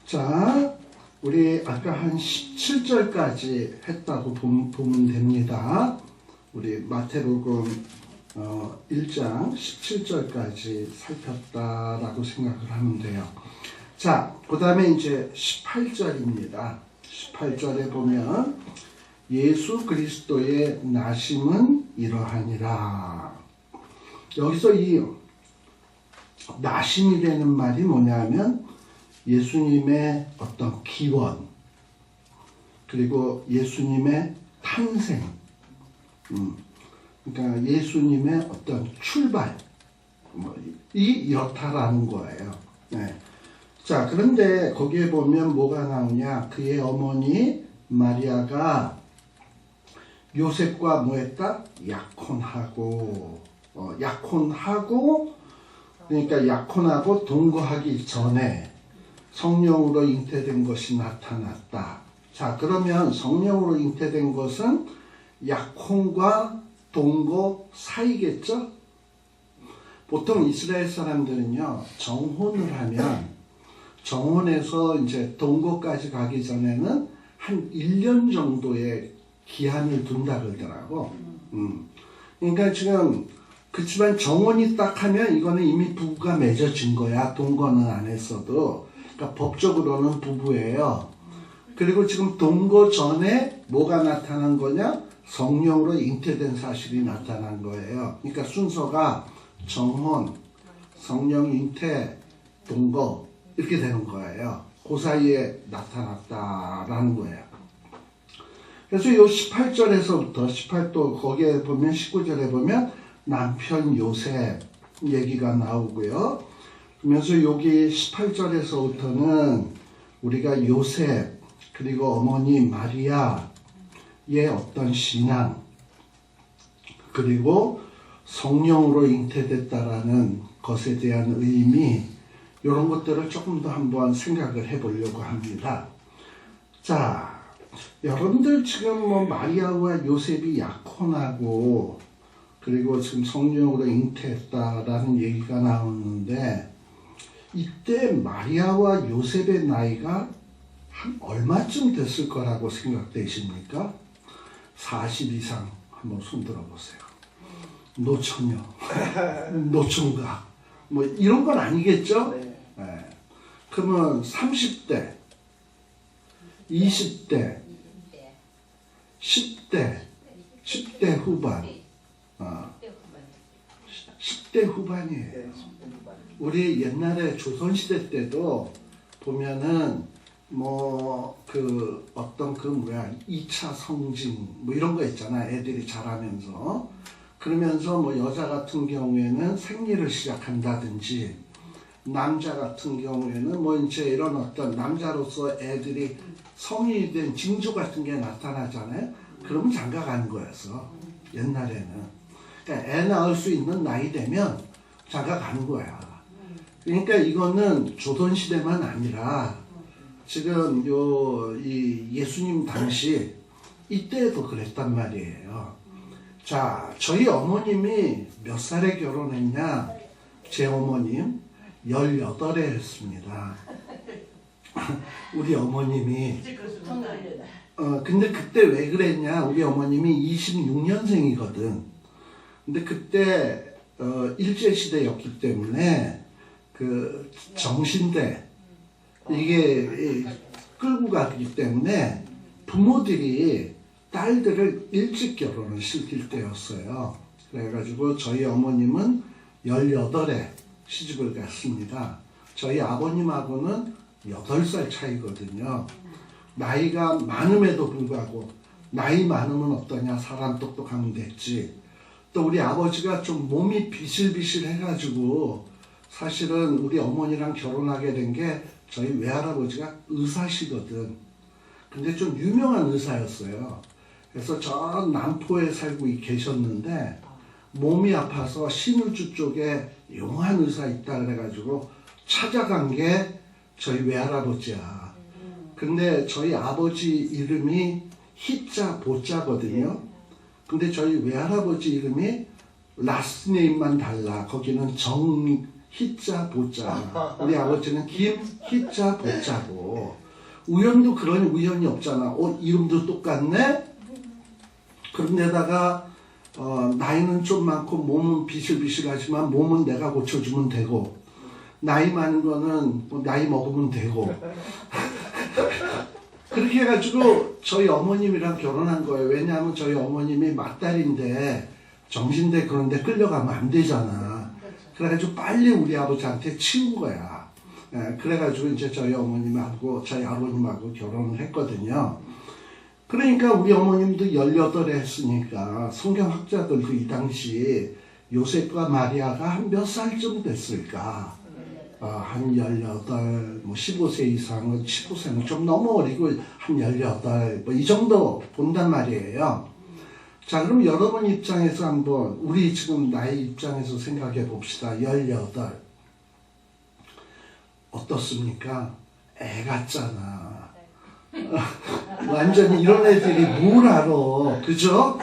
자, 우리 아까 한 17절까지 했다고 보면 됩니다. 우리 마태복음 1장 17절까지 살폈다라고 생각을 하면 돼요. 자, 그 다음에 이제 18절입니다. 18절에 보면 예수 그리스도의 나심은 이러하니라. 여기서 이 나심이라는 말이 뭐냐면 예수님의 어떤 기원, 그리고 예수님의 탄생, 그러니까 예수님의 어떤 출발, 이렇다라는 거예요. 네. 자, 그런데 거기에 보면 뭐가 나오냐? 그의 어머니 마리아가 요셉과 뭐 했다? 약혼하고, 그러니까 약혼하고 동거하기 전에 성령으로 잉태된 것이 나타났다. 자, 그러면 성령으로 잉태된 것은 약혼과 동거 사이겠죠? 보통 이스라엘 사람들은요, 정혼을 하면, 정혼에서 이제 동거까지 가기 전에는 한 1년 정도의 기한을 둔다 그러더라고. 그러니까 지금, 그치만 정혼이 딱 하면 이거는 이미 부부가 맺어진 거야. 동거는 안 했어도. 그러니까 법적으로는 부부예요. 그리고 지금 동거 전에 뭐가 나타난 거냐? 성령으로 잉태된 사실이 나타난 거예요. 그러니까 순서가 정혼, 성령 잉태, 동거 이렇게 되는 거예요. 그 사이에 나타났다라는 거예요. 그래서 이 18절에서부터 18도 거기에 보면 19절에 보면 남편 요셉 얘기가 나오고요. 그러면서 여기 18절에서부터는 우리가 요셉 그리고 어머니 마리아의 어떤 신앙 그리고 성령으로 잉태됐다라는 것에 대한 의미 이런 것들을 조금 더 한번 생각을 해보려고 합니다. 자, 여러분들 지금 뭐 마리아와 요셉이 약혼하고 그리고 지금 성령으로 잉태했다라는 얘기가 나오는데 이때 마리아와 요셉의 나이가 한 얼마쯤 됐을 거라고 생각되십니까? 40 이상 한번 손 들어보세요. 노처녀, 노총각 뭐 이런 건 아니겠죠? 네. 그러면 30대, 20대, 10대, 10대 후반 10대 후반이에요. 우리 옛날에 조선시대 때도 보면은 뭐 그 어떤 그 뭐야 2차 성징 뭐 이런 거 있잖아. 애들이 자라면서 그러면서 뭐 여자 같은 경우에는 생리를 시작한다든지 남자 같은 경우에는 뭐 이제 이런 어떤 남자로서 애들이 성인이 된 징조 같은 게 나타나잖아요. 그러면 장가 가는 거였어. 옛날에는. 그러니까 애 낳을 수 있는 나이 되면 장가 가는 거야. 그러니까 이거는 조선시대만 아니라 지금 이 예수님 당시 이때도 그랬단 말이에요. 자, 저희 어머님이 몇 살에 결혼했냐? 제 어머님 18에 했습니다. 우리 어머님이 근데 그때 왜 그랬냐? 우리 어머님이 26년생이거든. 근데 그때 일제시대였기 때문에 그 정신대 이게 끌고 가기 때문에 부모들이 딸들을 일찍 결혼을 시킬 때였어요. 그래가지고 저희 어머님은 18에 시집을 갔습니다. 저희 아버님하고는 8살 차이거든요. 나이가 많음에도 불구하고 나이 많으면 어떠냐? 사람 똑똑하면 됐지. 또 우리 아버지가 좀 몸이 비실비실 해가지고 사실은 우리 어머니랑 결혼하게 된 게 저희 외할아버지가 의사시거든. 근데 좀 유명한 의사였어요. 그래서 저 남포에 살고 계셨는데 몸이 아파서 신을주 쪽에 용한 의사 있다 그래가지고 찾아간 게 저희 외할아버지야. 근데 저희 아버지 이름이 희자 보자거든요. 근데 저희 외할아버지 이름이 라스트 네임만 달라. 거기는 희자 보자. 우리 아버지는 김 희자 보자고. 우연도 그런 우연이 없잖아. 이름도 똑같네. 그런데다가 나이는 좀 많고 몸은 비실비실하지만 몸은 내가 고쳐주면 되고, 나이 많은 거는 나이 먹으면 되고. 그렇게 해가지고 저희 어머님이랑 결혼한 거예요. 왜냐하면 저희 어머님이 맏딸인데 정신대 그런데 끌려가면 안 되잖아. 그래가지고 빨리 우리 아버지한테 치운 거야. 그래가지고 이제 저희 어머님하고 저희 아버님하고 결혼을 했거든요. 그러니까 우리 어머님도 18에 했으니까 성경학자들도 이 당시 요셉과 마리아가 한 몇 살쯤 됐을까? 한 18, 뭐 15세 이상은 15세는 좀 너무 어리고 한 18, 뭐 이 정도 본단 말이에요. 자, 그럼 여러분 입장에서 한번 우리 지금 나이 입장에서 생각해 봅시다. 18. 어떻습니까? 애 같잖아. 완전히 이런 애들이 뭘 알아. 그죠?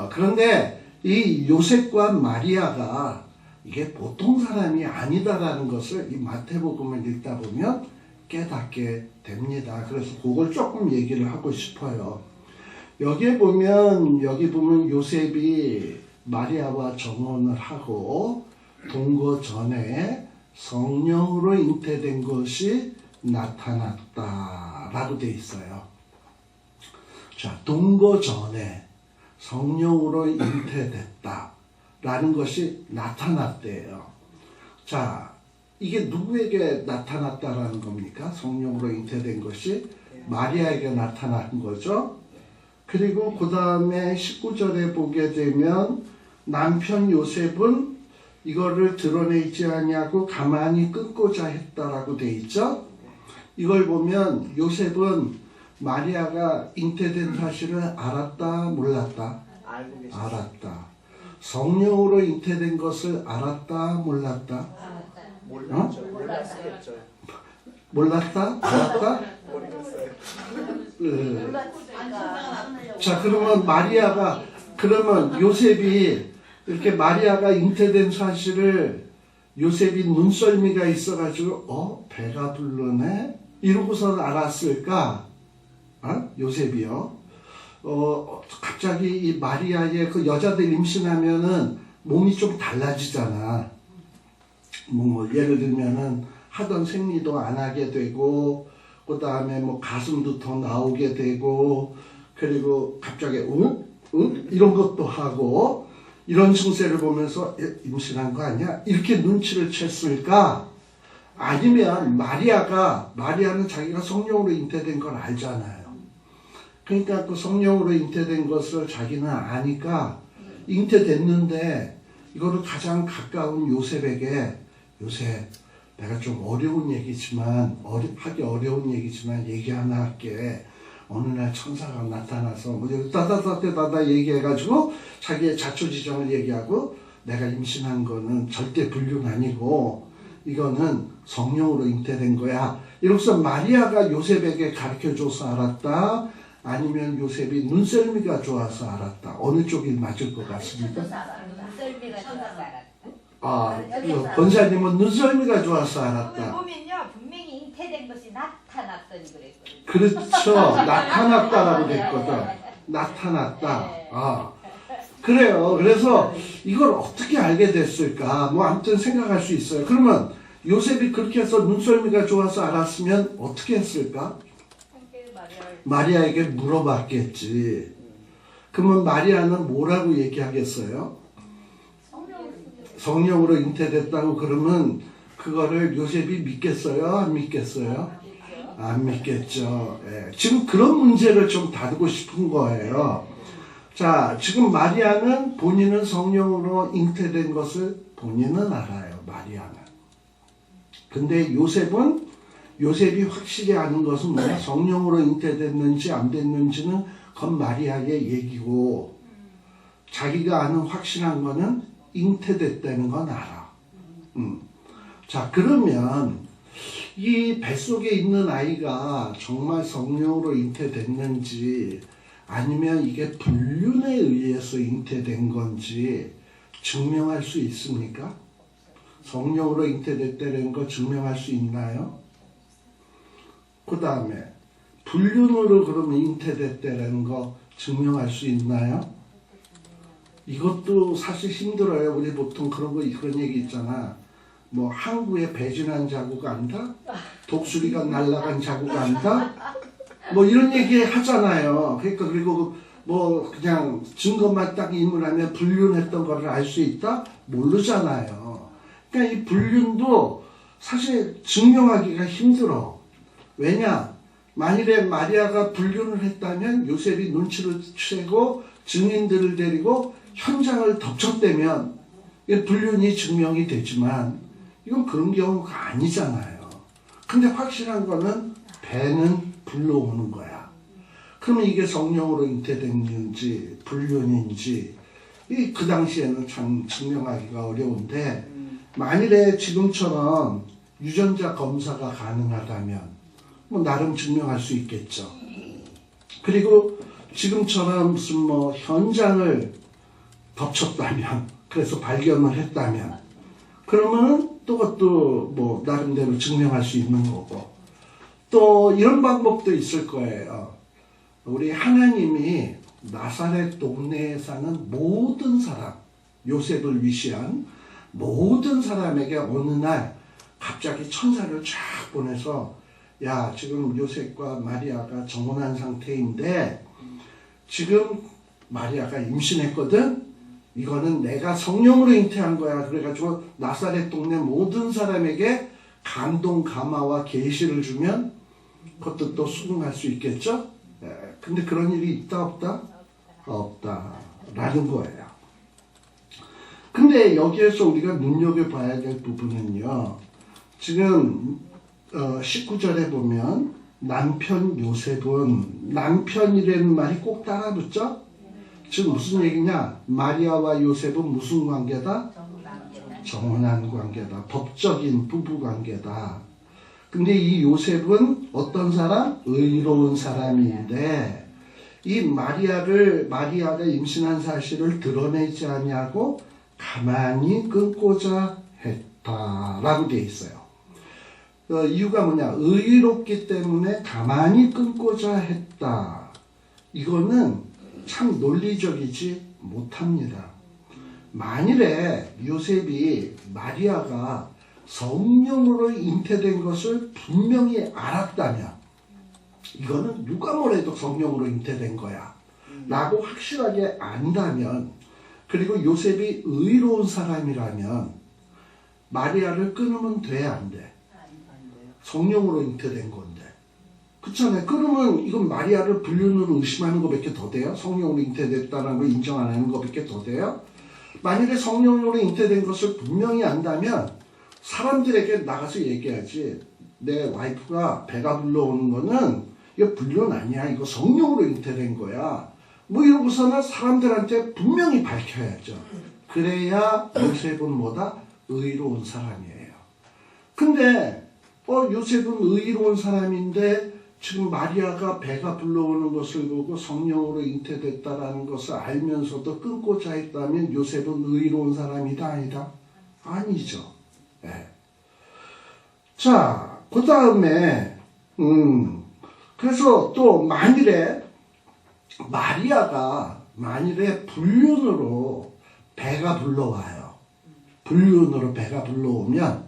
그런데 이 요셉과 마리아가 이게 보통 사람이 아니다라는 것을 이 마태복음을 읽다 보면 깨닫게 됩니다. 그래서 그걸 조금 얘기를 하고 싶어요. 여기 보면 요셉이 마리아와 정혼을 하고 동거 전에 성령으로 잉태된 것이 나타났다라고 돼 있어요. 자, 동거 전에 성령으로 잉태됐다라는 것이 나타났대요. 자, 이게 누구에게 나타났다라는 겁니까? 성령으로 잉태된 것이 마리아에게 나타난 거죠. 그리고 그 다음에 19절에 보게 되면 남편 요셉은 이거를 드러내지 아니하고 가만히 끊고자 했다라고 돼 있죠. 이걸 보면 요셉은 마리아가 잉태된 사실을 알았다, 몰랐다? 알았다. 성령으로 잉태된 것을 알았다, 몰랐다? 몰랐죠. 몰랐었죠. 몰랐다? 알았다? 자, 그러면 요셉이 이렇게 마리아가 잉태된 사실을 요셉이 눈썰미가 있어가지고 배가 부르네? 이러고서 알았을까? 요셉이요. 갑자기 이 마리아의 그 여자들 임신하면은 몸이 좀 달라지잖아. 뭐 예를 들면은 하던 생리도 안 하게 되고, 그 다음에 뭐 가슴도 더 나오게 되고, 그리고 갑자기 이런 것도 하고, 이런 증세를 보면서 임신한 거 아니야? 이렇게 눈치를 챘을까? 아니면 마리아는 자기가 성령으로 잉태된 걸 알잖아요. 그러니까 그 성령으로 잉태된 것을 자기는 아니까 잉태됐는데 이거를 가장 가까운 요셉에게, 요셉, 내가 좀 어려운 얘기지만 하기 어려운 얘기지만 얘기 하나 할게. 어느 날 천사가 나타나서 뭐 따다다다다 얘기해가지고 자기의 자초지정을 얘기하고, 내가 임신한 거는 절대 불륜 아니고 이거는 성령으로 잉태된 거야. 이로써 마리아가 요셉에게 가르쳐줘서 알았다, 아니면 요셉이 눈썰미가 좋아서 알았다. 어느 쪽이 맞을 것 같습니까? 눈썰미가 좋아서 알았다. 권사님은 눈썰미가 좋아서 알았다. 보면요, 분명히 잉태된 것이 나타났더니 그랬거든요. 그렇죠. 나타났다라고 됐거든. 나타났다. 그래요. 그래서 이걸 어떻게 알게 됐을까? 뭐 아무튼 생각할 수 있어요. 그러면 요셉이 그렇게 해서 눈썰미가 좋아서 알았으면 어떻게 했을까? 마리아에게 물어봤겠지. 그러면 마리아는 뭐라고 얘기하겠어요? 성령으로 잉태됐다고 그러면 그거를 요셉이 믿겠어요? 안 믿겠어요? 안 믿겠죠. 지금 그런 문제를 좀 다루고 싶은 거예요. 자, 지금 마리아는 본인은 성령으로 잉태된 것을 본인은 알아요. 마리아는. 근데 요셉이 확실히 아는 것은 뭐야? 성령으로 잉태됐는지 안 됐는지는 그건 마리아의 얘기고, 자기가 아는 확실한 거는 잉태됐다는 건 알아. 자, 그러면 이 뱃속에 있는 아이가 정말 성령으로 잉태됐는지 아니면 이게 불륜에 의해서 잉태된 건지 증명할 수 있습니까? 성령으로 잉태됐다는 거 증명할 수 있나요? 그 다음에 불륜으로 그러면 잉태됐다는 거 증명할 수 있나요? 이것도 사실 힘들어요. 우리 보통 그런 얘기 있잖아. 뭐 항구에 배진한 자국 안다? 독수리가 날아간 자국 안다? 뭐 이런 얘기 하잖아요. 그러니까 그리고 뭐 그냥 증거만 딱 인물하면 불륜했던 거를 알 수 있다? 모르잖아요. 그러니까 이 불륜도 사실 증명하기가 힘들어. 왜냐? 만일에 마리아가 불륜을 했다면 요셉이 눈치를 채고 증인들을 데리고 현장을 덮쳤다면 불륜이 증명이 되지만 이건 그런 경우가 아니잖아요. 근데 확실한 거는 배는 불러오는 거야. 그러면 이게 성령으로 잉태됐는지 불륜인지 그 당시에는 참 증명하기가 어려운데 만일에 지금처럼 유전자 검사가 가능하다면 뭐 나름 증명할 수 있겠죠. 그리고 지금처럼 무슨 뭐 현장을 덮쳤다면 그래서 발견을 했다면 그러면은 또 그것도 뭐 나름대로 증명할 수 있는 거고 또 이런 방법도 있을 거예요. 우리 하나님이 나사렛 동네에 사는 모든 사람, 요셉을 위시한 모든 사람에게 어느 날 갑자기 천사를 쫙 보내서 야, 지금 요셉과 마리아가 정혼한 상태인데 지금 마리아가 임신했거든? 이거는 내가 성령으로 잉태한 거야. 그래가지고 나사렛 동네 모든 사람에게 감동, 감화와 계시를 주면 그것도 또 수긍할 수 있겠죠? 근데 그런 일이 있다 없다? 없다라는 거예요. 근데 여기에서 우리가 눈여겨봐야 될 부분은요. 지금 19절에 보면 남편 요셉은 남편이라는 말이 꼭 따라붙죠? 지금 무슨 얘기냐? 마리아와 요셉은 무슨 관계다? 정혼한 관계다. 법적인 부부 관계다. 근데 이 요셉은 어떤 사람? 의로운 사람인데 이 마리아가 임신한 사실을 드러내지 아니하고 가만히 끊고자 했다라고 되어 있어요. 이유가 뭐냐? 의롭기 때문에 가만히 끊고자 했다. 이거는 참 논리적이지 못합니다. 만일에 요셉이 마리아가 성령으로 잉태된 것을 분명히 알았다면 이거는 누가 뭐래도 성령으로 잉태된 거야 라고 확실하게 안다면 그리고 요셉이 의로운 사람이라면 마리아를 끊으면 돼, 안 돼? 성령으로 잉태된 건데 그렇잖아요. 그러면 이건 마리아를 불륜으로 의심하는 것밖에 더 돼요? 성령으로 잉태됐다는 걸 인정 안 하는 것밖에 더 돼요? 만일에 성령으로 잉태된 것을 분명히 안다면 사람들에게 나가서 얘기하지. 내 와이프가 배가 불러오는 거는 이거 불륜 아니야. 이거 성령으로 잉태된 거야. 뭐 이러고서는 사람들한테 분명히 밝혀야죠. 그래야 요셉은 뭐다? 의로운 사람이에요. 근데 요셉은 의로운 사람인데 지금 마리아가 배가 불러오는 것을 보고 성령으로 잉태됐다라는 것을 알면서도 끊고자 했다면 요셉은 의로운 사람이다 아니다? 아니죠. 네. 자, 그 다음에 그래서 또 만일에 만일에 불륜으로 배가 불러와요. 불륜으로 배가 불러오면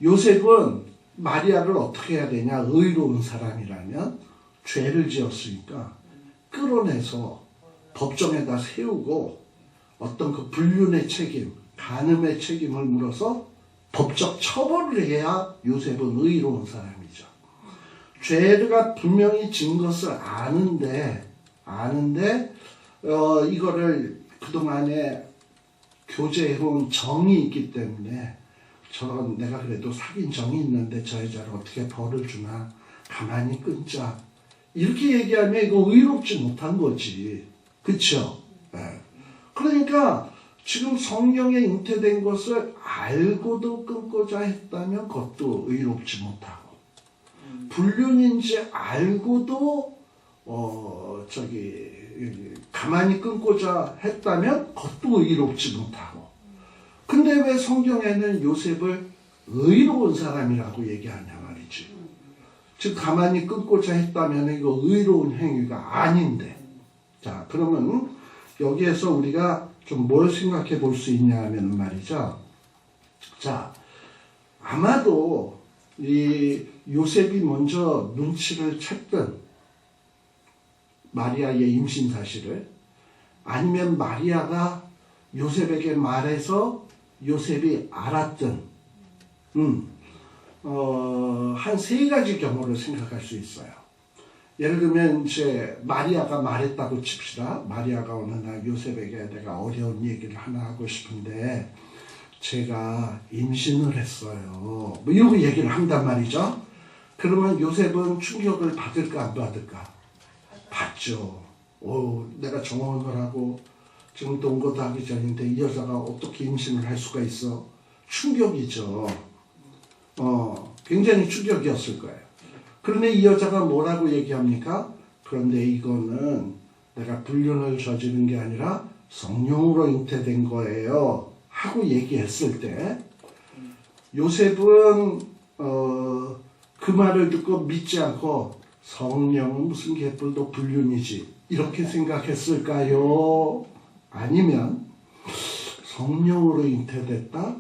요셉은 마리아를 어떻게 해야 되냐? 의로운 사람이라면 죄를 지었으니까 끌어내서 법정에다 세우고 어떤 그 불륜의 책임, 간음의 책임을 물어서 법적 처벌을 해야 요셉은 의로운 사람이죠. 죄가 분명히 진 것을 아는데 이거를 그동안에 교제해온 정이 있기 때문에 저런 내가 그래도 사귄 정이 있는데 저 여자를 어떻게 벌을 주나 가만히 끊자 이렇게 얘기하면 이거 의롭지 못한 거지. 그쵸? 네. 그러니까 지금 성령에 잉태된 것을 알고도 끊고자 했다면 그것도 의롭지 못하고 불륜인지 알고도 가만히 끊고자 했다면 그것도 의롭지 못하고 근데 왜 성경에는 요셉을 의로운 사람이라고 얘기하냐 말이지. 즉 가만히 끊고자 했다면 이거 의로운 행위가 아닌데. 자, 그러면 여기에서 우리가 좀 뭘 생각해 볼 수 있냐 하면 말이죠. 자, 아마도 이 요셉이 먼저 눈치를 챘던 마리아의 임신 사실을, 아니면 마리아가 요셉에게 말해서 요셉이 알았던 한 세 가지 경우를 생각할 수 있어요. 예를 들면 이제 마리아가 말했다고 칩시다. 마리아가 어느 날 요셉에게 내가 어려운 얘기를 하나 하고 싶은데 제가 임신을 했어요. 뭐 이러고 얘기를 한단 말이죠. 그러면 요셉은 충격을 받을까 안 받을까? 받죠. 내가 정혼을 하고 지금 동거도 하기 전인데 이 여자가 어떻게 임신을 할 수가 있어? 충격이죠. 굉장히 충격이었을 거예요. 그런데 이 여자가 뭐라고 얘기합니까? 그런데 이거는 내가 불륜을 저지른 게 아니라 성령으로 잉태된 거예요 하고 얘기했을 때 요셉은 그 말을 듣고 믿지 않고 성령은 무슨 개뿔도 불륜이지 이렇게 생각했을까요? 아니면 성령으로 잉태됐다?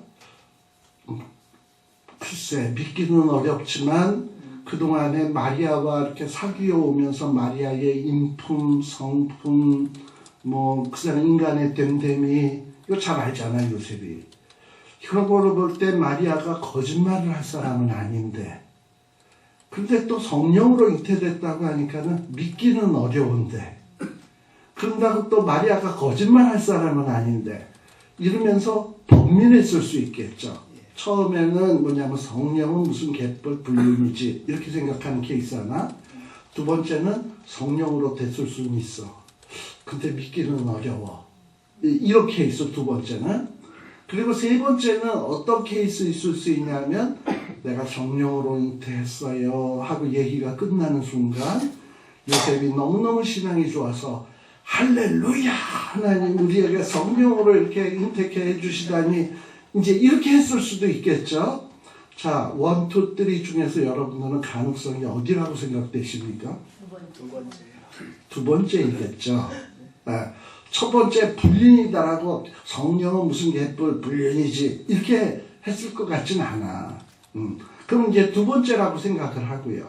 글쎄 믿기는 어렵지만 그동안에 마리아와 이렇게 사귀어 오면서 마리아의 인품, 성품, 그 사람 인간의 됨됨이 이거 잘 알잖아요, 요셉이. 그런 거를 볼 때 마리아가 거짓말을 할 사람은 아닌데, 근데 또 성령으로 잉태됐다고 하니까는 믿기는 어려운데, 그런다고 또 마리아가 거짓말 할 사람은 아닌데, 이러면서 범민했을 수 있겠죠. 처음에는 뭐냐면 성령은 무슨 개뿔 불륜이지 이렇게 생각하는 케이스 하나, 두 번째는 성령으로 됐을 수는 있어. 근데 믿기는 어려워. 이런 케이스 두 번째는. 그리고 세 번째는 어떤 케이스 있을 수 있냐면 내가 성령으로 잉태했어요 하고 얘기가 끝나는 순간 요셉이 너무너무 신앙이 좋아서 할렐루야 하나님 우리에게 성령으로 이렇게 잉태케 해주시다니 이제 이렇게 했을 수도 있겠죠. 자, 1, 2, 3 중에서 여러분들은 가능성이 어디라고 생각되십니까? 두 번째이겠죠. 첫 번째 불륜이다라고 성령은 무슨 개뿔 불륜이지 이렇게 했을 것 같진 않아. 그럼 이제 두 번째라고 생각을 하고요.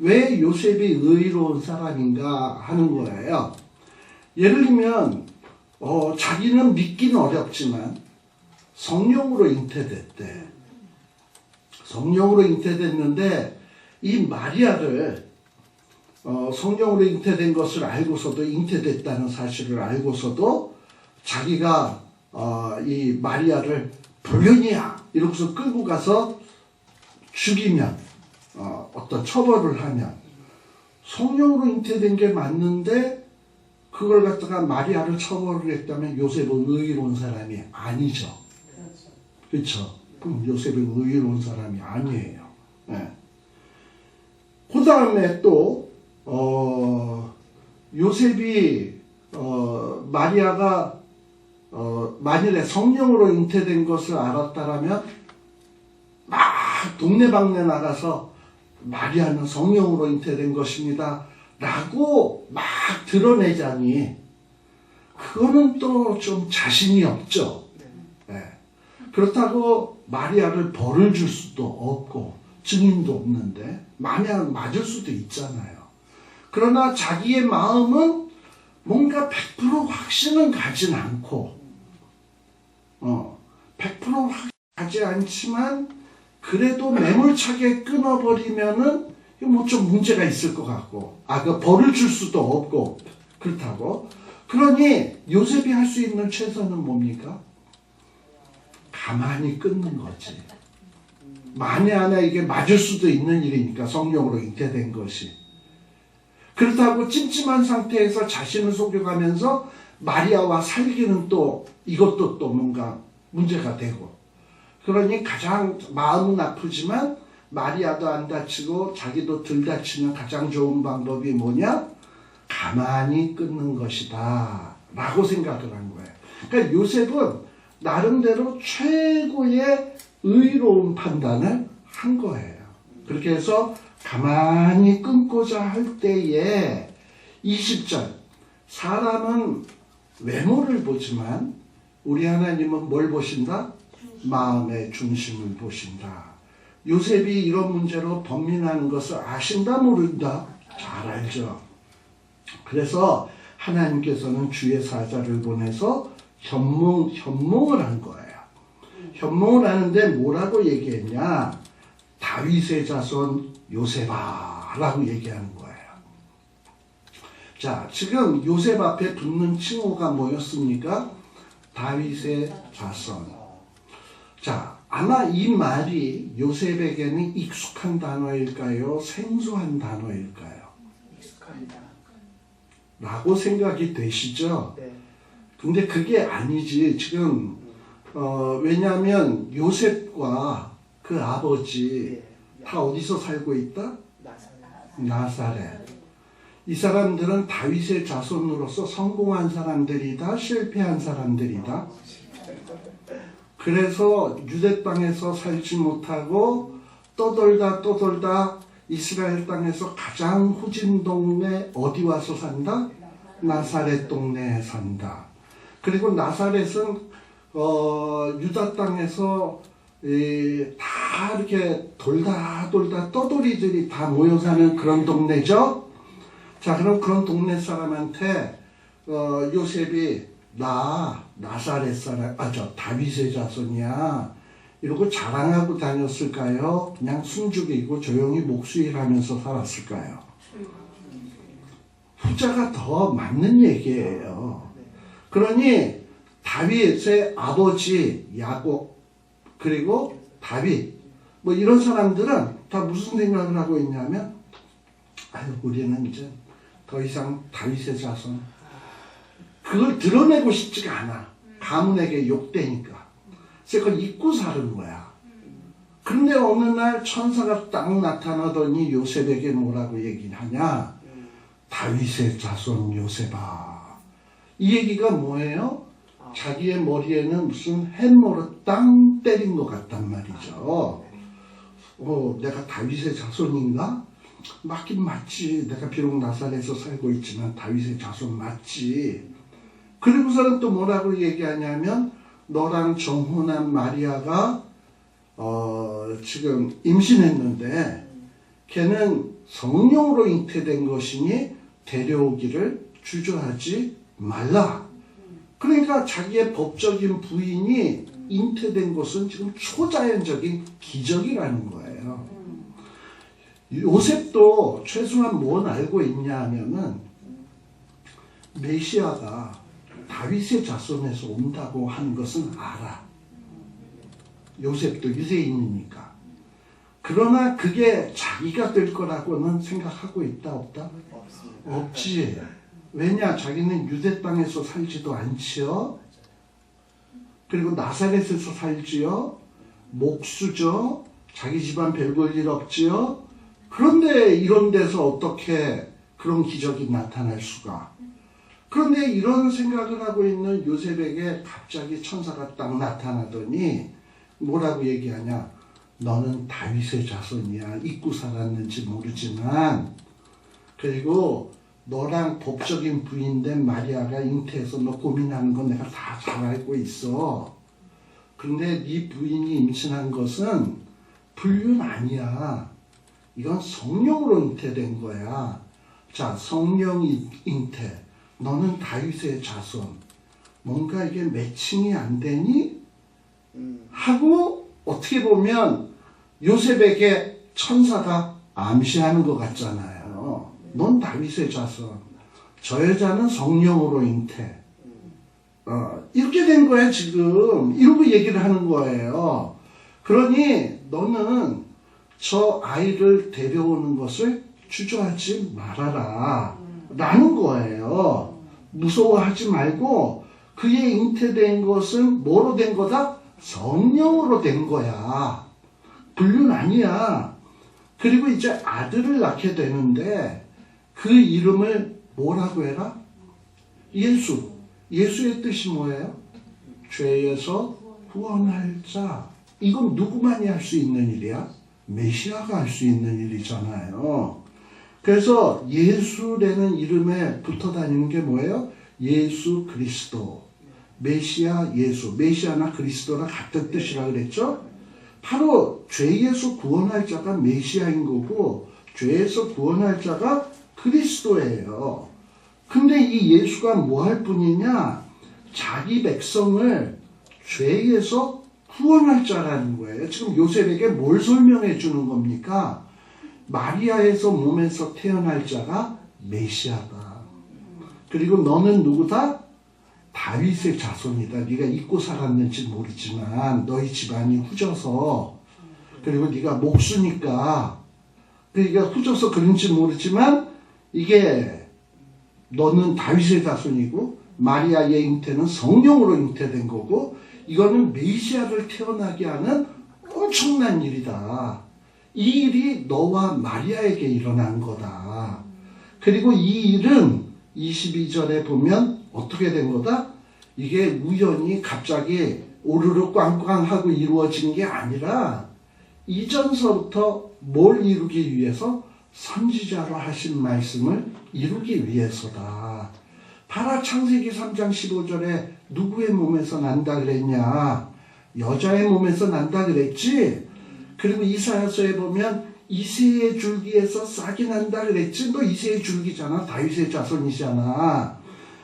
왜 요셉이 의로운 사람인가 하는 거예요. 예를 들면 자기는 믿기는 어렵지만 성령으로 잉태됐대. 성령으로 잉태됐는데 이 마리아를 성령으로 잉태된 것을 알고서도 잉태됐다는 사실을 알고서도 자기가 이 마리아를 불륜이야 이러고서 끌고 가서 죽이면 어떤 처벌을 하면 성령으로 잉태된 게 맞는데 그걸 갖다가 마리아를 처벌을 했다면 요셉은 의로운 사람이 아니죠. 그렇죠. 그럼 요셉은 의로운 사람이 아니에요. 네. 그 다음에 또 요셉이 마리아가 만일에 성령으로 잉태된 것을 알았다라면 막 동네방네 나가서 마리아는 성령으로 잉태된 것입니다 라고 막 드러내자니 그거는 또 좀 자신이 없죠. 네. 그렇다고 마리아를 벌을 줄 수도 없고 증인도 없는데 만약 맞을 수도 있잖아요. 그러나 자기의 마음은 뭔가 100% 확신은 가진 않고 100% 가지 않지만 그래도 매몰차게 끊어버리면은 뭐 좀 문제가 있을 것 같고 그 벌을 줄 수도 없고 그렇다고. 그러니 요셉이 할 수 있는 최선은 뭡니까? 가만히 끊는 거지. 만에 하나 이게 맞을 수도 있는 일이니까 성령으로 잉태된 것이. 그렇다고 찜찜한 상태에서 자신을 속여가면서 마리아와 살기는 또 이것도 또 뭔가 문제가 되고. 그러니 가장 마음은 아프지만 마리아도 안 다치고 자기도 덜 다치는 가장 좋은 방법이 뭐냐? 가만히 끊는 것이다 라고 생각을 한 거예요. 그러니까 요셉은 나름대로 최고의 의로운 판단을 한 거예요. 그렇게 해서 가만히 끊고자 할 때에 20절 사람은 외모를 보지만 우리 하나님은 뭘 보신다? 마음의 중심을 보신다. 요셉이 이런 문제로 번민하는 것을 아신다 모른다? 잘 알죠. 그래서 하나님께서는 주의 사자를 보내서 현몽을 한 거예요. 현몽을 하는데 뭐라고 얘기했냐? 다윗의 자손 요셉아 라고 얘기하는 거예요. 자, 지금 요셉 앞에 붙는 칭호가 뭐였습니까? 다윗의 자손. 자, 아마 이 말이 요셉에게는 익숙한 단어일까요? 생소한 단어일까요? 익숙합니다. 라고 생각이 되시죠? 네. 근데 그게 아니지. 지금 왜냐하면 요셉과 그 아버지 네. 다 어디서 살고 있다? 나사렛. 나사렛. 이 사람들은 다윗의 자손으로서 성공한 사람들이다, 실패한 사람들이다. 그래서 유대 땅에서 살지 못하고 떠돌다 이스라엘 땅에서 가장 후진 동네 어디 와서 산다? 나사렛 동네에 산다. 그리고 나사렛은 유다 땅에서 다 이렇게 돌다 떠돌이들이 다 모여 사는 그런 동네죠. 자, 그럼 그런 동네 사람한테 요셉이 나사렛 사람, 다윗의 자손이야 이러고 자랑하고 다녔을까요? 그냥 숨죽이고 조용히 목수일하면서 살았을까요? 후자가 더 맞는 얘기예요. 그러니 다윗의 아버지 야곱 그리고 다윗 뭐 이런 사람들은 다 무슨 생각을 하고 있냐면 우리는 이제 더 이상 다윗의 자손 그걸 드러내고 싶지가 않아. 가문에게 욕되니까. 그래서 그걸 잊고 사는 거야. 그런데 어느 날 천사가 딱 나타나더니 요셉에게 뭐라고 얘기하냐? 다윗의 자손 요셉아. 이 얘기가 뭐예요? 자기의 머리에는 무슨 햄머로 땅 때린 것 같단 말이죠. 내가 다윗의 자손인가? 맞긴 맞지. 내가 비록 나사렛에서 살고 있지만 다윗의 자손 맞지. 그리고서는 또 뭐라고 얘기하냐면 너랑 정혼한 마리아가 지금 임신했는데 걔는 성령으로 잉태된 것이니 데려오기를 주저하지 말라. 그러니까 자기의 법적인 부인이 잉태된 것은 지금 초자연적인 기적이라는 거예요. 요셉도 최소한 뭘 알고 있냐 하면은 메시아가 다윗의 자손에서 온다고 하는 것은 알아. 요셉도 유대인이니까. 그러나 그게 자기가 될 거라고는 생각하고 있다 없다? 없습니다. 없지. 왜냐? 자기는 유대 땅에서 살지도 않지요. 그리고 나사렛에서 살지요. 목수죠. 자기 집안 별 볼 일 없지요. 그런데 이런 데서 어떻게 그런 기적이 나타날 수가? 그런데 이런 생각을 하고 있는 요셉에게 갑자기 천사가 딱 나타나더니 뭐라고 얘기하냐? 너는 다윗의 자손이야. 잊고 살았는지 모르지만 그리고 너랑 법적인 부인된 마리아가 잉태해서 너 고민하는 건 내가 다 잘 알고 있어. 그런데 네 부인이 임신한 것은 불륜 아니야. 이건 성령으로 잉태된 거야. 자, 성령 잉태. 너는 다윗의 자손. 뭔가 이게 매칭이 안 되니? 하고 어떻게 보면 요셉에게 천사가 암시하는 것 같잖아요. 넌 다윗의 자손. 저 여자는 성령으로 잉태. 이렇게 된 거야 지금. 이러고 얘기를 하는 거예요. 그러니 너는 저 아이를 데려오는 것을 주저하지 말아라 라는 거예요. 무서워하지 말고 그의 잉태된 것은 뭐로 된 거다? 성령으로 된 거야. 불륜 아니야. 그리고 이제 아들을 낳게 되는데 그 이름을 뭐라고 해라? 예수. 예수의 뜻이 뭐예요? 죄에서 구원할 자. 이건 누구만이 할 수 있는 일이야? 메시아가 할 수 있는 일이잖아요. 그래서 예수라는 이름에 붙어 다니는 게 뭐예요? 예수 그리스도. 메시아 예수. 메시아나 그리스도나 같은 뜻이라 그랬죠? 바로 죄에서 구원할 자가 메시아인 거고 죄에서 구원할 자가 그리스도예요. 근데 이 예수가 뭐 할 뿐이냐? 자기 백성을 죄에서 구원할 자라는 거예요. 지금 요셉에게 뭘 설명해 주는 겁니까? 마리아에서 몸에서 태어날 자가 메시아다. 그리고 너는 누구다? 다윗의 자손이다. 네가 잊고 살았는지 모르지만 너희 집안이 후져서 그리고 네가 목수니까 그러니까 후져서 그런지 모르지만 이게 너는 다윗의 자손이고 마리아의 잉태는 성령으로 잉태된 거고 이거는 메시아를 태어나게 하는 엄청난 일이다. 이 일이 너와 마리아에게 일어난 거다. 그리고 이 일은 22절에 보면 어떻게 된 거다? 이게 우연히 갑자기 오르르 꽝꽝 하고 이루어진 게 아니라 이전서부터 뭘 이루기 위해서? 선지자로 하신 말씀을 이루기 위해서다. 봐라, 창세기 3장 15절에 누구의 몸에서 난다 그랬냐? 여자의 몸에서 난다 그랬지? 그리고 이사야서에 보면 이새의 줄기에서 싹이 난다 그랬지? 너 이새의 줄기잖아. 다윗의 자손이잖아.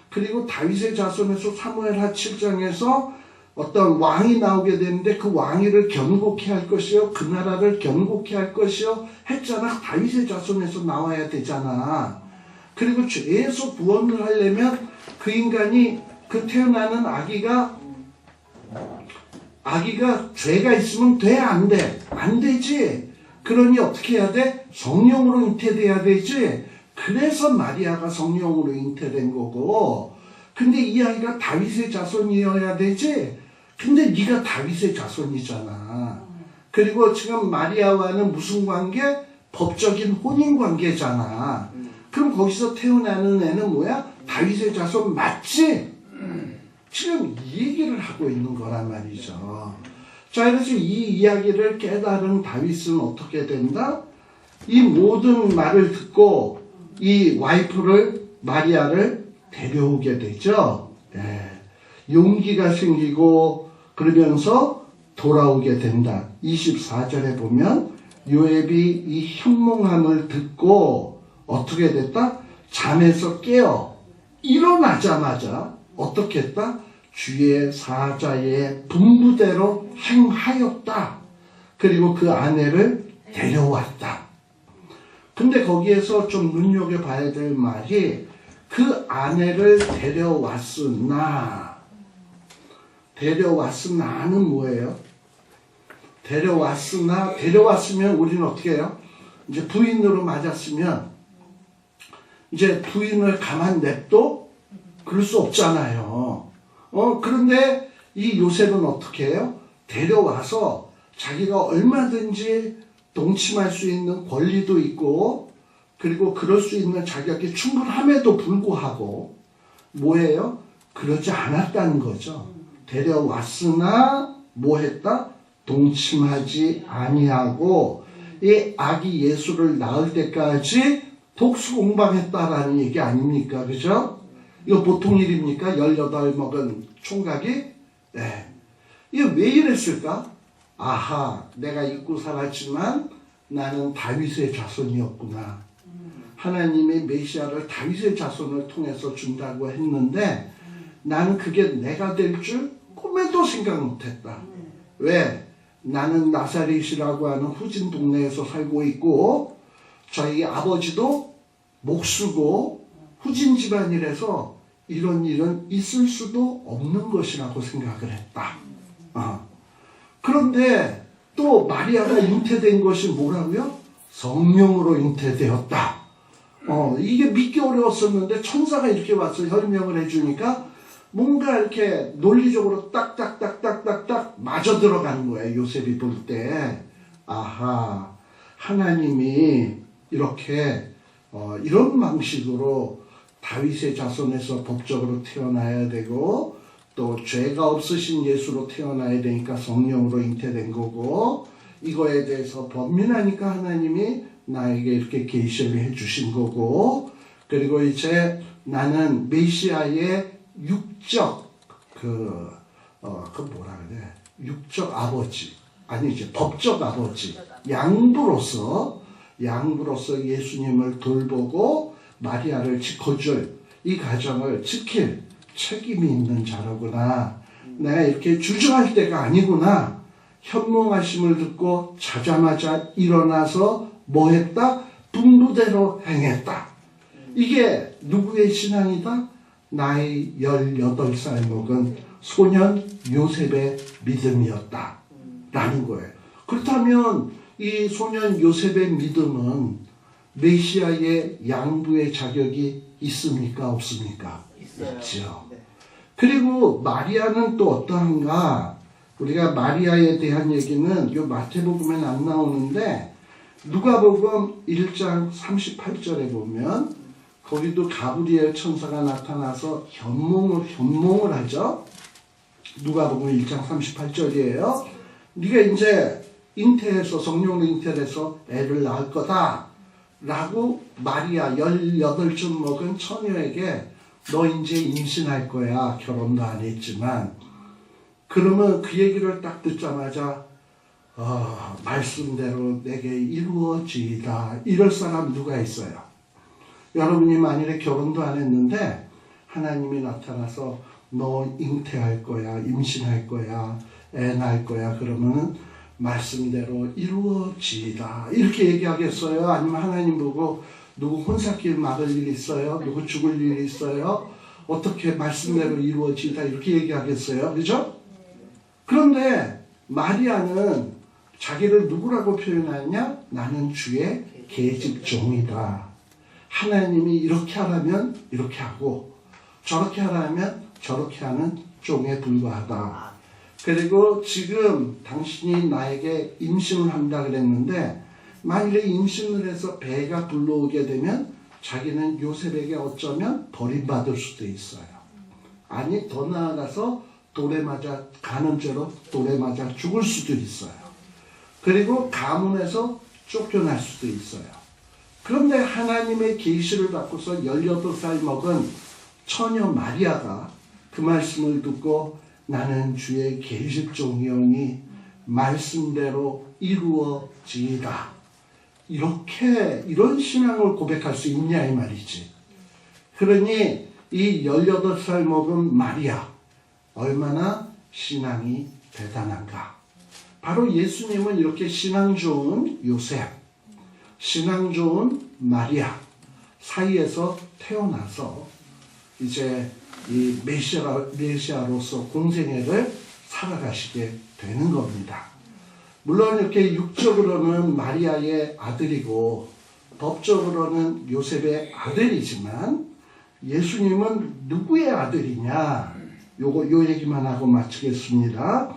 그리고 다윗의 자손에서 사무엘하 7장에서 어떤 왕이 나오게 되는데 그 왕위를 견고케 할 것이요 그 나라를 견고케 할 것이요 했잖아. 다윗의 자손에서 나와야 되잖아. 그리고 죄에서 구원을 하려면 그 인간이 그 태어나는 아기가 죄가 있으면 돼? 안 돼? 안 되지. 그러니 어떻게 해야 돼? 성령으로 잉태돼야 되지. 그래서 마리아가 성령으로 잉태된 거고 근데 이 아이가 다윗의 자손이어야 되지. 근데 네가 다윗의 자손이잖아. 그리고 지금 마리아와는 무슨 관계? 법적인 혼인 관계잖아. 그럼 거기서 태어나는 애는 뭐야? 다윗의 자손 맞지? 지금 이 얘기를 하고 있는 거란 말이죠. 자, 그래서 이 이야기를 깨달은 다윗은 어떻게 된다? 이 모든 말을 듣고 이 와이프를 마리아를 데려오게 되죠. 네. 용기가 생기고 그러면서 돌아오게 된다. 24절에 보면 요셉이 이 현몽함을 듣고 어떻게 됐다? 잠에서 깨어 일어나자마자 어떻게 했다? 주의 사자의 분부대로 행하였다. 그리고 그 아내를 데려왔다. 근데 거기에서 좀 눈여겨봐야 될 말이 그 아내를 데려왔으나는 뭐예요? 데려왔으면 우리는 어떻게 해요? 이제 부인으로 맞았으면 이제 부인을 가만 냅둬? 그럴 수 없잖아요. 그런데 이 요셉은 어떻게 해요? 데려와서 자기가 얼마든지 동침할 수 있는 권리도 있고 그리고 그럴 수 있는 자격이 충분함에도 불구하고 뭐예요? 그러지 않았다는 거죠. 데려왔으나 뭐 했다? 동침하지 아니하고 이 아기 예수를 낳을 때까지 독수공방했다라는 얘기 아닙니까? 그죠? 이거 보통 일입니까? 18 먹은 총각이? 네. 이게 왜 이랬을까? 아하, 내가 잊고 살았지만 나는 다윗의 자손이었구나. 하나님이 메시아를 다윗의 자손을 통해서 준다고 했는데 나는 그게 내가 될 줄 꿈에도 생각 못했다. 왜? 나는 나사렛이라고 하는 후진 동네에서 살고 있고 저희 아버지도 목수고 후진 집안이라서 이런 일은 있을 수도 없는 것이라고 생각을 했다. 그런데 또 마리아가 잉태된 것이 뭐라고요? 성령으로 잉태되었다. 이게 믿기 어려웠었는데 천사가 이렇게 와서 설명을 해주니까 뭔가 이렇게 논리적으로 딱딱딱딱딱딱 맞아 들어가는 거예요. 요셉이 볼 때. 아하, 하나님이 이렇게 이런 방식으로 다윗의 자손에서 법적으로 태어나야 되고 또 죄가 없으신 예수로 태어나야 되니까 성령으로 잉태된 거고, 이거에 대해서 번민하니까 하나님이 나에게 이렇게 계시를 해주신 거고, 그리고 이제 나는 메시아의 육적 뭐라 그래? 육적 아버지, 아니 이제 법적 아버지, 양부로서 예수님을 돌보고 마리아를 지켜줄 이 가정을 지킬 책임이 있는 자로구나. 내가 이렇게 주저할 때가 아니구나. 현몽하심을 듣고 자자마자 일어나서 뭐 했다? 분부대로 행했다. 이게 누구의 신앙이다? 나이 18살 먹은 소년 요셉의 믿음이었다 라는 거예요. 그렇다면 이 소년 요셉의 믿음은 메시아의 양부의 자격이 있습니까? 없습니까? 있죠. 네. 그리고 마리아는 또 어떠한가? 우리가 마리아에 대한 얘기는 요 마태복음엔 안 나오는데 누가복음 1장 38절에 보면 거기도 가브리엘 천사가 나타나서 현몽을 하죠. 누가복음 1장 38절이에요. 네가 이제 잉태해서 성령으로 잉태해서 애를 낳을 거다 라고 마리아 18쯤 먹은 처녀에게 너 이제 임신할 거야. 결혼도 안 했지만. 그러면 그 얘기를 딱 듣자마자 말씀대로 내게 이루어지이다. 이럴 사람 누가 있어요? 여러분이 만일에 결혼도 안 했는데 하나님이 나타나서 너 잉태할 거야. 임신할 거야. 애 낳을 거야. 그러면은 말씀대로 이루어지이다. 이렇게 얘기하겠어요? 아니면 하나님 보고 누구 혼사길 막을 일 있어요? 누구 죽을 일 있어요? 어떻게 말씀대로 이루어지다 이렇게 얘기하겠어요? 그죠? 그런데 마리아는 자기를 누구라고 표현하냐? 나는 주의 계집종이다. 하나님이 이렇게 하라면 이렇게 하고 저렇게 하라면 저렇게 하는 종에 불과하다. 그리고 지금 당신이 나에게 임신을 한다 그랬는데 만일에 임신을 해서 배가 불러오게 되면 자기는 요셉에게 어쩌면 버림받을 수도 있어요. 아니 더 나아가서 돌에 맞아 간음죄로 돌에 맞아 죽을 수도 있어요. 그리고 가문에서 쫓겨날 수도 있어요. 그런데 하나님의 계시를 받고서 18살 먹은 처녀 마리아가 그 말씀을 듣고 나는 주의 계집종이오니 말씀대로 이루어지이다. 이런 신앙을 고백할 수 있냐 이 말이지. 그러니 이 18살 먹은 마리아 얼마나 신앙이 대단한가. 바로 예수님은 이렇게 신앙 좋은 요셉, 신앙 좋은 마리아 사이에서 태어나서 이제 이 메시아로서 공생애를 살아가시게 되는 겁니다. 물론 이렇게 육적으로는 마리아의 아들이고 법적으로는 요셉의 아들이지만 예수님은 누구의 아들이냐? 요 얘기만 하고 마치겠습니다.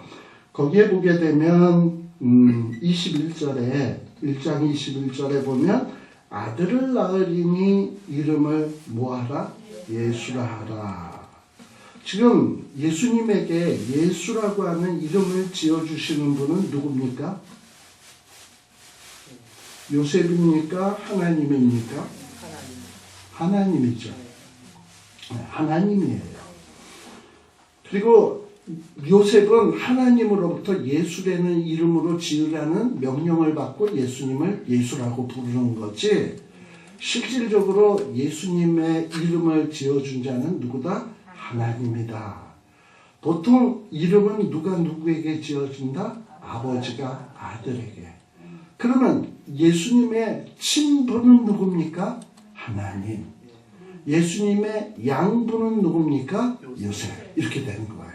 거기에 보게 되면 21절에 1장 21절에 보면 아들을 낳으리니 이름을 뭐하라? 예수라 하라. 지금 예수님에게 예수라고 하는 이름을 지어주시는 분은 누굽니까? 요셉입니까? 하나님입니까? 하나님이죠. 하나님이에요. 그리고 요셉은 하나님으로부터 예수라는 이름으로 지으라는 명령을 받고 예수님을 예수라고 부르는 거지, 실질적으로 예수님의 이름을 지어준 자는 누구다? 하나님이다. 보통 이름은 누가 누구에게 지어준다? 아버지가 아들에게. 그러면 예수님의 친부는 누굽니까? 하나님. 예수님의 양부는 누굽니까? 요셉. 이렇게 되는 거예요.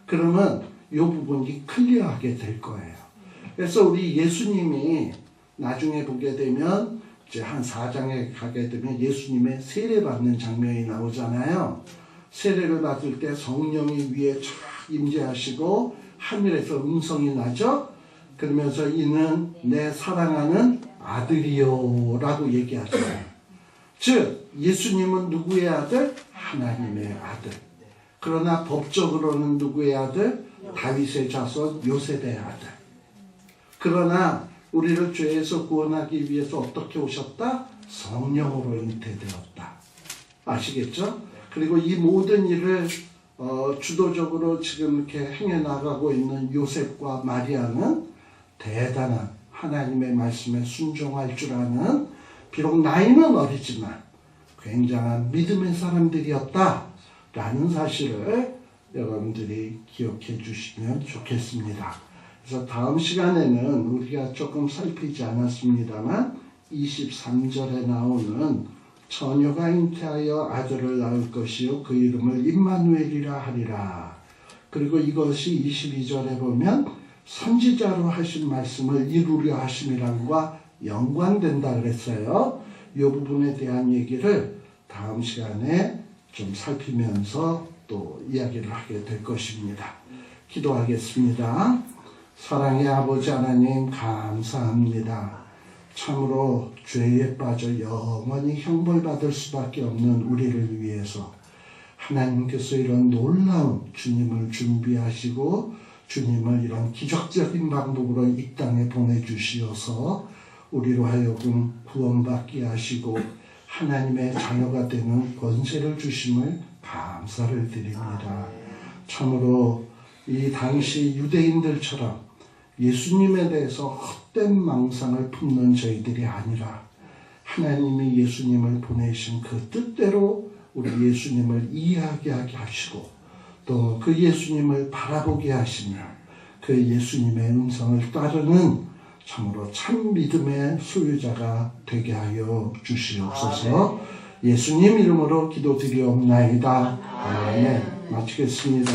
그러면 이 부분이 클리어하게 될 거예요. 그래서 우리 예수님이 나중에 보게 되면 이제 한 4장에 가게 되면 예수님의 세례받는 장면이 나오잖아요. 세례를 받을 때 성령이 위에 쫙 임재하시고 하늘에서 음성이 나죠. 그러면서 이는 내 사랑하는 아들이요 라고 얘기하잖아요. 즉 예수님은 누구의 아들? 하나님의 아들. 그러나 법적으로는 누구의 아들? 다윗의 자손 요셉의 아들. 그러나 우리를 죄에서 구원하기 위해서 어떻게 오셨다? 성령으로 잉태되었다. 아시겠죠? 그리고 이 모든 일을 주도적으로 지금 이렇게 행해나가고 있는 요셉과 마리아는 대단한 하나님의 말씀에 순종할 줄 아는, 비록 나이는 어리지만 굉장한 믿음의 사람들이었다라는 사실을 여러분들이 기억해 주시면 좋겠습니다. 그래서 다음 시간에는 우리가 조금 살피지 않았습니다만 23절에 나오는 처녀가 잉태하여 아들을 낳을 것이요 그 이름을 임마누엘이라 하리라. 그리고 이것이 22절에 보면 선지자로 하신 말씀을 이루려 하심이란과 연관된다 그랬어요. 이 부분에 대한 얘기를 다음 시간에 좀 살피면서 또 이야기를 하게 될 것입니다. 기도하겠습니다. 사랑의 아버지 하나님 감사합니다. 참으로 죄에 빠져 영원히 형벌받을 수밖에 없는 우리를 위해서 하나님께서 이런 놀라운 주님을 준비하시고 주님을 이런 기적적인 방법으로 이 땅에 보내주시어서 우리로 하여금 구원받게 하시고 하나님의 자녀가 되는 권세를 주심을 감사를 드립니다. 참으로 이 당시 유대인들처럼 예수님에 대해서 헛된 망상을 품는 저희들이 아니라 하나님이 예수님을 보내신 그 뜻대로 우리 예수님을 이해하게 하시고 또 그 예수님을 바라보게 하시며 그 예수님의 음성을 따르는 참으로 참 믿음의 소유자가 되게 하여 주시옵소서. 예수님 이름으로 기도드리옵나이다. 아멘. 마치겠습니다.